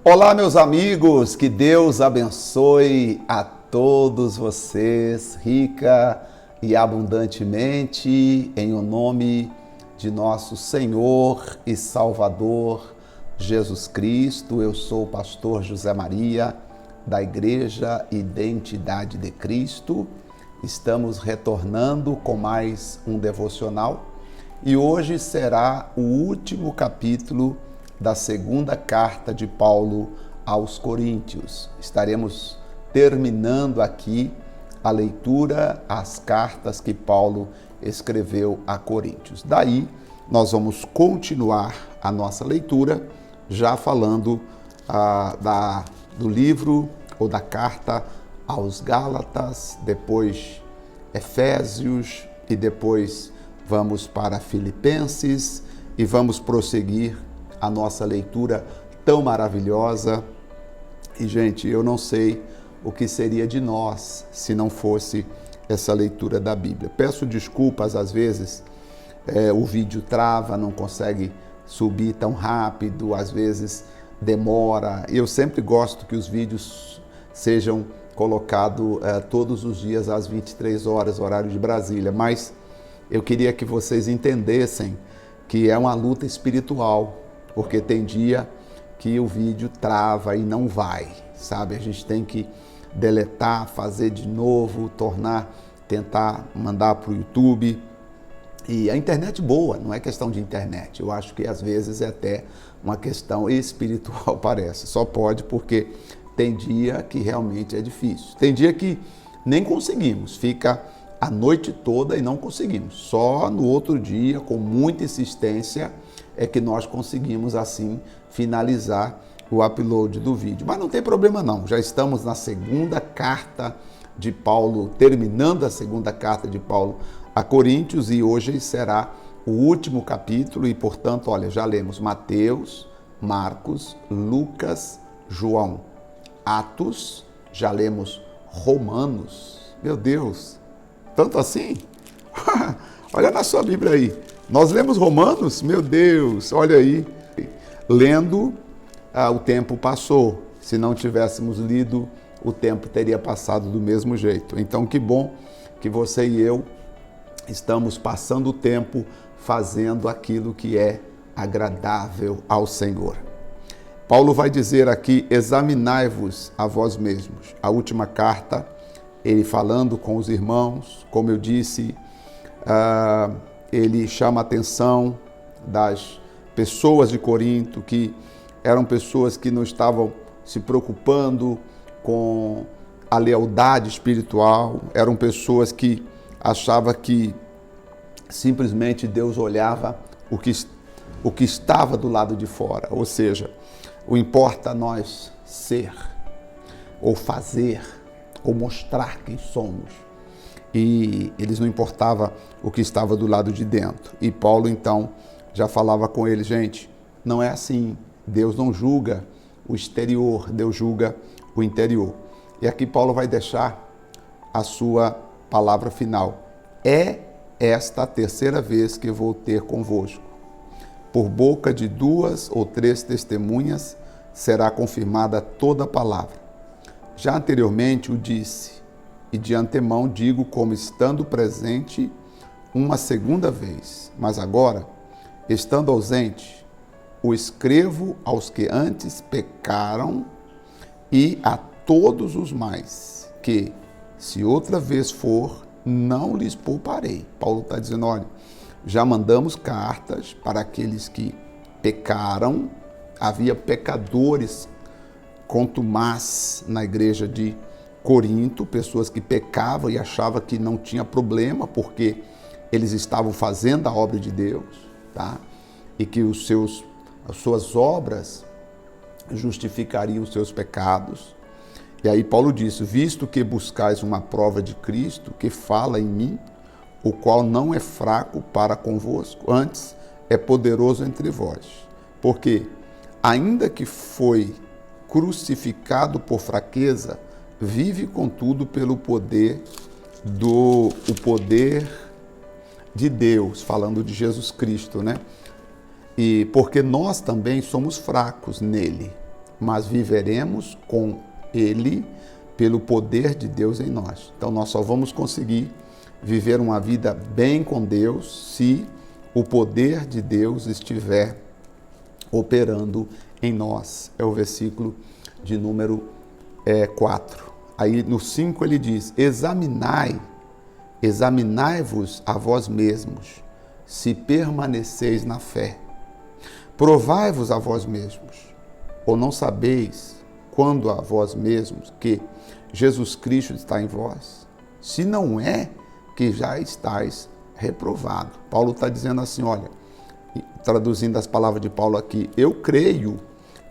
Olá, meus amigos, que Deus abençoe a todos vocês, rica e abundantemente, em o nome de nosso Senhor e Salvador Jesus Cristo. Eu sou o pastor José Maria, da Igreja Identidade de Cristo. Estamos retornando com mais um devocional e hoje será o último capítulo da segunda carta de Paulo aos Coríntios. Estaremos terminando aqui a leitura, as cartas que Paulo escreveu a Coríntios. Daí, nós vamos continuar a nossa leitura, já falando do livro ou da carta aos Gálatas, depois Efésios e depois vamos para Filipenses e vamos prosseguir a nossa leitura tão maravilhosa. E, gente, eu não sei o que seria de nós se não fosse essa leitura da Bíblia. Peço desculpas, às vezes o vídeo trava, não consegue subir tão rápido, às vezes demora. Eu sempre gosto que os vídeos sejam colocados todos os dias às 23 horas, horário de Brasília, mas eu queria que vocês entendessem que é uma luta espiritual, porque tem dia que o vídeo trava e não vai, sabe? A gente tem que deletar, fazer de novo, tentar mandar para o YouTube. E a internet boa, não é questão de internet. Eu acho que às vezes é até uma questão espiritual, parece. Só pode porque tem dia que realmente é difícil. Tem dia que nem conseguimos, fica a noite toda e não conseguimos. Só no outro dia, com muita insistência, é que nós conseguimos assim finalizar o upload do vídeo. Mas não tem problema não, já estamos na segunda carta de Paulo, terminando a segunda carta de Paulo a Coríntios, e hoje será o último capítulo e, portanto, olha, já lemos Mateus, Marcos, Lucas, João, Atos, já lemos Romanos. Meu Deus, tanto assim? Olha na sua Bíblia aí. Nós lemos Romanos? Meu Deus, olha aí. Lendo, o tempo passou. Se não tivéssemos lido, o tempo teria passado do mesmo jeito. Então, que bom que você e eu estamos passando o tempo fazendo aquilo que é agradável ao Senhor. Paulo vai dizer aqui, examinai-vos a vós mesmos. A última carta, ele falando com os irmãos, como eu disse, ele chama a atenção das pessoas de Corinto, que eram pessoas que não estavam se preocupando com a lealdade espiritual, eram pessoas que achavam que simplesmente Deus olhava o que estava do lado de fora, ou seja, o importa nós ser, ou fazer, ou mostrar quem somos. E eles não importava o que estava do lado de dentro. E Paulo, então, já falava com eles, gente, não é assim. Deus não julga o exterior, Deus julga o interior. E aqui Paulo vai deixar a sua palavra final. É esta a terceira vez que vou ter convosco. Por boca de 2 ou 3 testemunhas será confirmada toda a palavra. Já anteriormente o disse, e de antemão digo como estando presente uma segunda vez. Mas agora, estando ausente, o escrevo aos que antes pecaram e a todos os mais, que, se outra vez for, não lhes pouparei. Paulo está dizendo, olha, já mandamos cartas para aqueles que pecaram, havia pecadores contumaz na igreja de Corinto, pessoas que pecavam e achavam que não tinha problema porque eles estavam fazendo a obra de Deus, tá? E que as suas obras justificariam os seus pecados. E aí Paulo disse, visto que buscais uma prova de Cristo, que fala em mim, o qual não é fraco para convosco, antes é poderoso entre vós. Porque, ainda que foi crucificado por fraqueza, vive contudo pelo poder de Deus, falando de Jesus Cristo, né? E porque nós também somos fracos nele. mas viveremos com Ele pelo poder de Deus em nós. Então nós só vamos conseguir viver uma vida bem com Deus se o poder de Deus estiver operando em nós. É o versículo de número 4. Aí no 5 ele diz: examinai-vos a vós mesmos, se permaneceis na fé. Provai-vos a vós mesmos, ou não sabeis, quando a vós mesmos, que Jesus Cristo está em vós? Se não é, que já estáis reprovado. Paulo está dizendo assim, olha, traduzindo as palavras de Paulo aqui, eu creio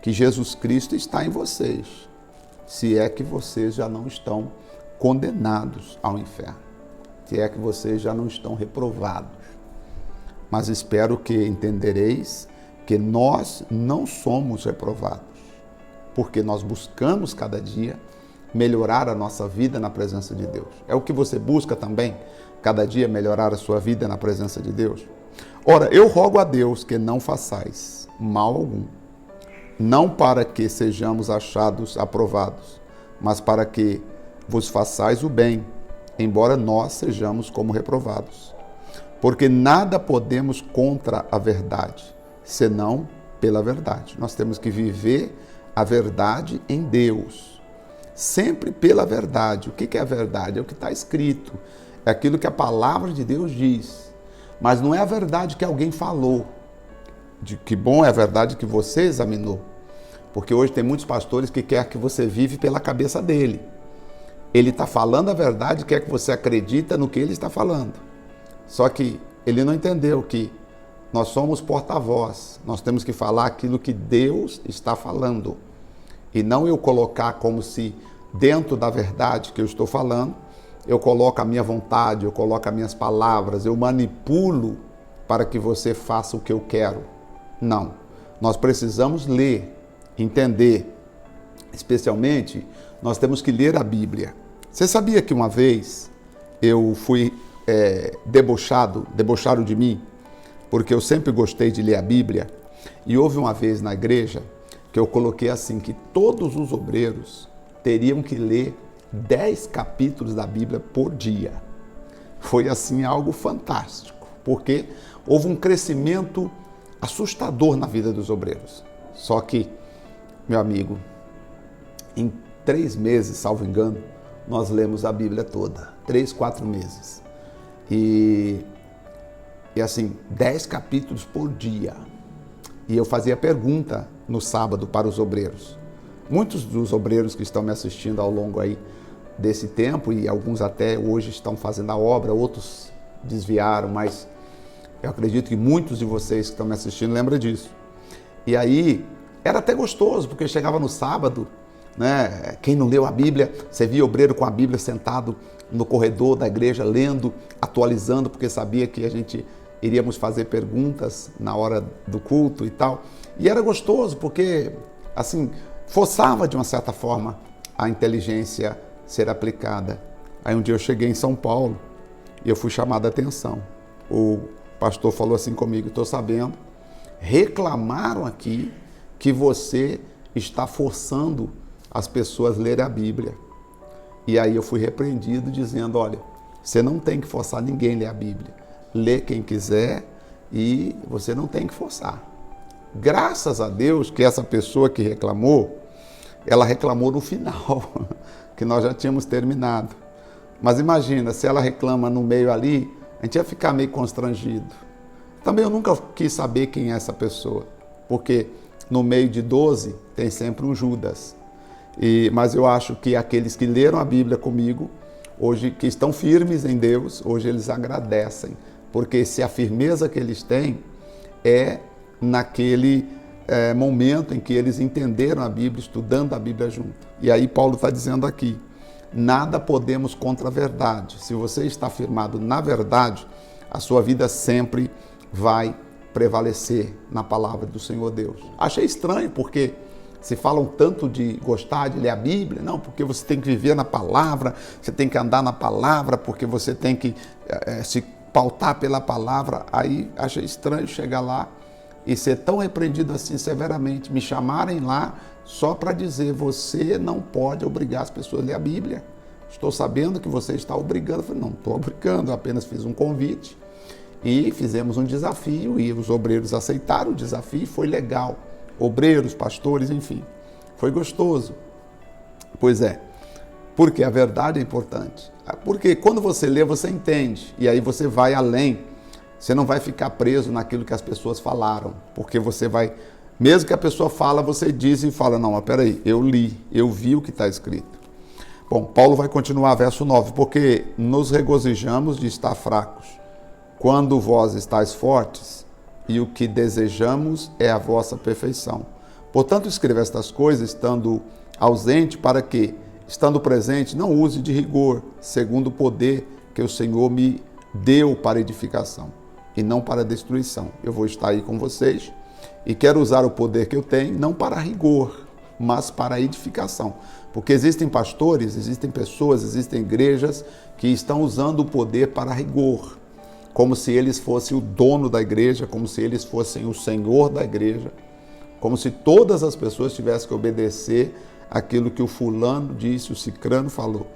que Jesus Cristo está em vocês, se é que vocês já não estão condenados ao inferno, se é que vocês já não estão reprovados. Mas espero que entendereis que nós não somos reprovados, porque nós buscamos cada dia melhorar a nossa vida na presença de Deus. É o que você busca também, cada dia melhorar a sua vida na presença de Deus? Ora, eu rogo a Deus que não façais mal algum, não para que sejamos achados aprovados, mas para que vos façais o bem, embora nós sejamos como reprovados. Porque nada podemos contra a verdade, senão pela verdade. Nós temos que viver a verdade em Deus, sempre pela verdade. O que é a verdade? É o que está escrito, é aquilo que a palavra de Deus diz, mas não é a verdade que alguém falou. Que bom é a verdade que você examinou, porque hoje tem muitos pastores que querem que você vive pela cabeça dele. Ele está falando a verdade, quer que você acredita no que ele está falando. Só que ele não entendeu que nós somos porta-voz, nós temos que falar aquilo que Deus está falando, e não eu colocar como se dentro da verdade que eu estou falando, eu coloco a minha vontade, eu coloco as minhas palavras, eu manipulo para que você faça o que eu quero. Não, nós precisamos ler, entender, especialmente nós temos que ler a Bíblia. Você sabia que uma vez eu fui debocharam de mim, porque eu sempre gostei de ler a Bíblia, e houve uma vez na igreja que eu coloquei assim, que todos os obreiros teriam que ler 10 capítulos da Bíblia por dia. Foi assim algo fantástico, porque houve um crescimento assustador na vida dos obreiros. Só que, meu amigo, em 3 meses, salvo engano, nós lemos a Bíblia toda, 3, 4 meses. E assim, 10 capítulos por dia. E eu fazia pergunta no sábado para os obreiros. Muitos dos obreiros que estão me assistindo ao longo aí desse tempo, e alguns até hoje estão fazendo a obra, outros desviaram, mas eu acredito que muitos de vocês que estão me assistindo lembram disso. E aí, era até gostoso, porque chegava no sábado, né? Quem não leu a Bíblia, você via obreiro com a Bíblia sentado no corredor da igreja, lendo, atualizando, porque sabia que a gente iríamos fazer perguntas na hora do culto e tal. E era gostoso, porque, assim, forçava de uma certa forma a inteligência ser aplicada. Aí um dia eu cheguei em São Paulo e eu fui chamado a atenção. O pastor falou assim comigo: estou sabendo, reclamaram aqui que você está forçando as pessoas a lerem a Bíblia. E aí eu fui repreendido dizendo: olha, você não tem que forçar ninguém a ler a Bíblia. Lê quem quiser e você não tem que forçar. Graças a Deus que essa pessoa que reclamou, ela reclamou no final, que nós já tínhamos terminado. Mas imagina, se ela reclama no meio ali, a gente ia ficar meio constrangido. Também eu nunca quis saber quem é essa pessoa, porque no meio de 12 tem sempre um Judas. Mas eu acho que aqueles que leram a Bíblia comigo, hoje que estão firmes em Deus, hoje eles agradecem, porque se a firmeza que eles têm é naquele momento em que eles entenderam a Bíblia, estudando a Bíblia junto. E aí Paulo está dizendo aqui: nada podemos contra a verdade. Se você está firmado na verdade, a sua vida sempre vai prevalecer na palavra do Senhor Deus. Achei estranho, porque se falam tanto de gostar de ler a Bíblia, não, porque você tem que viver na palavra, você tem que andar na palavra, porque você tem que se pautar pela palavra. Aí achei estranho chegar lá e ser tão repreendido assim severamente, me chamarem lá só para dizer, você não pode obrigar as pessoas a ler a Bíblia. Estou sabendo que você está obrigando. Eu falei, não estou obrigando, eu apenas fiz um convite e fizemos um desafio e os obreiros aceitaram o desafio e foi legal. Obreiros, pastores, enfim, foi gostoso. Pois é, porque a verdade é importante. Porque quando você lê, você entende e aí você vai além. Você não vai ficar preso naquilo que as pessoas falaram, porque você vai, mesmo que a pessoa fala, você diz e fala, não, mas peraí, eu li, eu vi o que está escrito. Bom, Paulo vai continuar, verso 9, porque nos regozijamos de estar fracos, quando vós estáis fortes, e o que desejamos é a vossa perfeição. Portanto, escreva estas coisas, estando ausente, para que, estando presente, não use de rigor, segundo o poder que o Senhor me deu para edificação, e não para destruição. Eu vou estar aí com vocês, e quero usar o poder que eu tenho, não para rigor, mas para edificação. Porque existem pastores, existem pessoas, existem igrejas que estão usando o poder para rigor, como se eles fossem o dono da igreja, como se eles fossem o senhor da igreja, como se todas as pessoas tivessem que obedecer aquilo que o fulano disse, o cicrano falou.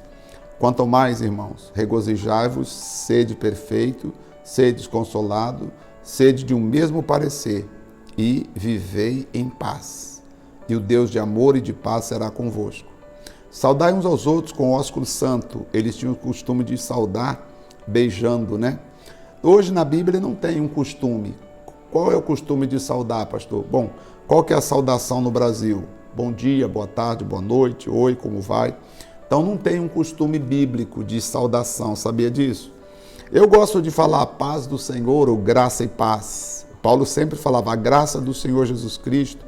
Quanto mais, irmãos, regozijai-vos, sede perfeito, sede consolado, sede de um mesmo parecer e vivei em paz. E o Deus de amor e de paz será convosco. Saudai uns aos outros com ósculo santo. Eles tinham o costume de saudar beijando, né? Hoje na Bíblia não tem um costume. Qual é o costume de saudar, pastor? Bom, qual que é a saudação no Brasil? Bom dia, boa tarde, boa noite, oi, como vai? Então não tem um costume bíblico de saudação, sabia disso? Eu gosto de falar a paz do Senhor, ou graça e paz. Paulo sempre falava a graça do Senhor Jesus Cristo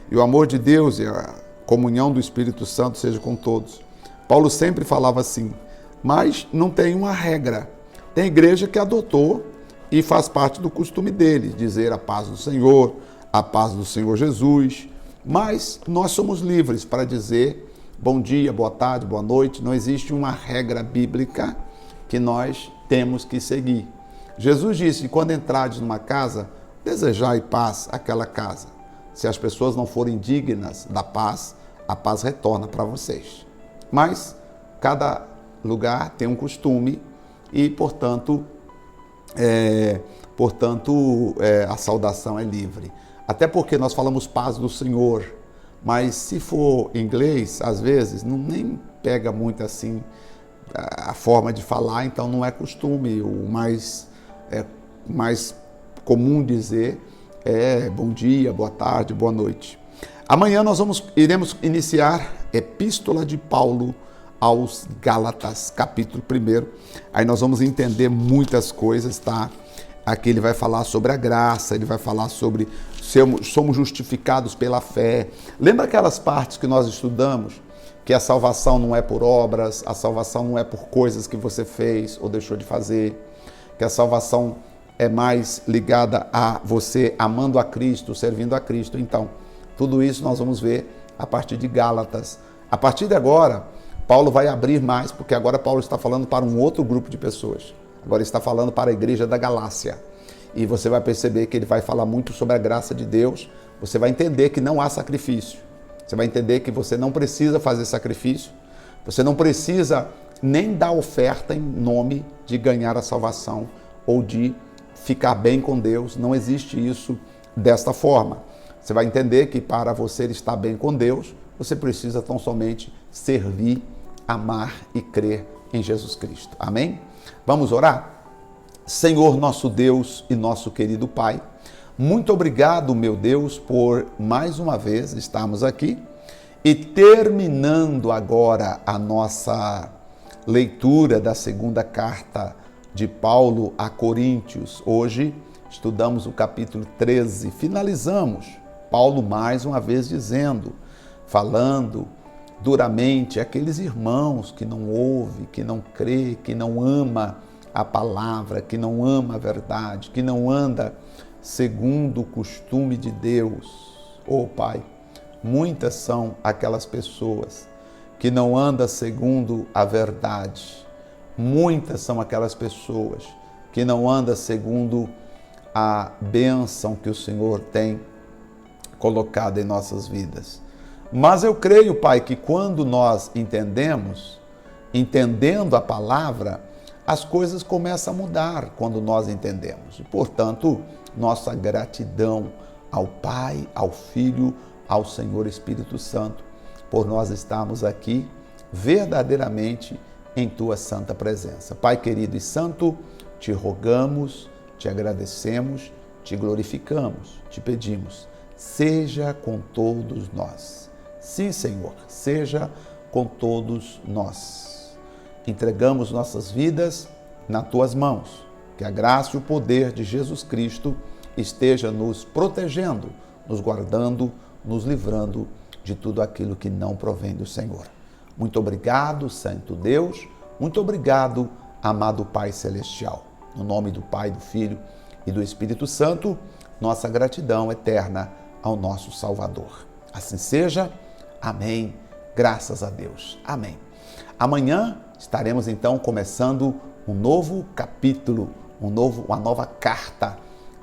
e o amor de Deus e a comunhão do Espírito Santo seja com todos. Paulo sempre falava assim, mas não tem uma regra. Tem igreja que adotou e faz parte do costume dele, dizer a paz do Senhor, a paz do Senhor Jesus, mas nós somos livres para dizer bom dia, boa tarde, boa noite. Não existe uma regra bíblica que nós temos que seguir. Jesus disse, quando entrardes numa casa, desejai paz àquela casa. Se as pessoas não forem dignas da paz, a paz retorna para vocês. Mas cada lugar tem um costume e, portanto, a saudação é livre. Até porque nós falamos paz do Senhor, mas se for inglês, às vezes, não nem pega muito assim a forma de falar, então não é costume. O mais comum dizer é bom dia, boa tarde, boa noite. Amanhã nós iremos iniciar Epístola de Paulo aos Gálatas, capítulo 1. Aí nós vamos entender muitas coisas, tá? Aqui ele vai falar sobre a graça, ele vai falar sobre somos justificados pela fé. Lembra aquelas partes que nós estudamos? Que a salvação não é por obras, a salvação não é por coisas que você fez ou deixou de fazer, que a salvação é mais ligada a você amando a Cristo, servindo a Cristo. Então, tudo isso nós vamos ver a partir de Gálatas. A partir de agora, Paulo vai abrir mais, porque agora Paulo está falando para um outro grupo de pessoas. Agora está falando para a igreja da Galácia. E você vai perceber que ele vai falar muito sobre a graça de Deus. Você vai entender que não há sacrifício. Você vai entender que você não precisa fazer sacrifício. Você não precisa nem dar oferta em nome de ganhar a salvação ou de ficar bem com Deus. Não existe isso desta forma. Você vai entender que para você estar bem com Deus, você precisa tão somente servir, amar e crer em Jesus Cristo. Amém? Vamos orar? Senhor, nosso Deus e nosso querido Pai, muito obrigado, meu Deus, por mais uma vez estarmos aqui e terminando agora a nossa leitura da segunda carta de Paulo a Coríntios. Hoje estudamos o capítulo 13, finalizamos. Paulo mais uma vez falando duramente aqueles irmãos que não ouvem, que não crê, que não ama a palavra, que não ama a verdade, que não anda segundo o costume de Deus. Oh Pai, muitas são aquelas pessoas que não andam segundo a verdade. Muitas são aquelas pessoas que não andam segundo a bênção que o Senhor tem colocado em nossas vidas. Mas eu creio, Pai, que quando nós entendendo a palavra, as coisas começam a mudar quando nós entendemos. E, portanto, nossa gratidão ao Pai, ao Filho, ao Senhor Espírito Santo, por nós estarmos aqui verdadeiramente em Tua santa presença. Pai querido e santo, te rogamos, te agradecemos, te glorificamos, te pedimos, seja com todos nós. Sim, Senhor, seja com todos nós. Entregamos nossas vidas nas Tuas mãos. Que a graça e o poder de Jesus Cristo esteja nos protegendo, nos guardando, nos livrando de tudo aquilo que não provém do Senhor. Muito obrigado, Santo Deus. Muito obrigado, amado Pai Celestial. No nome do Pai, do Filho e do Espírito Santo, nossa gratidão eterna ao nosso Salvador. Assim seja. Amém. Graças a Deus. Amém. Amanhã estaremos então começando um novo capítulo, uma nova carta,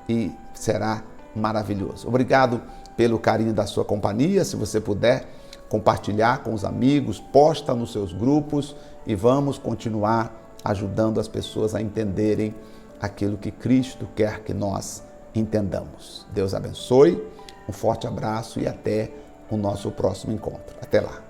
e será maravilhoso. Obrigado pelo carinho da sua companhia. Se você puder compartilhar com os amigos, posta nos seus grupos e vamos continuar ajudando as pessoas a entenderem aquilo que Cristo quer que nós entendamos. Deus abençoe, um forte abraço e até o nosso próximo encontro. Até lá.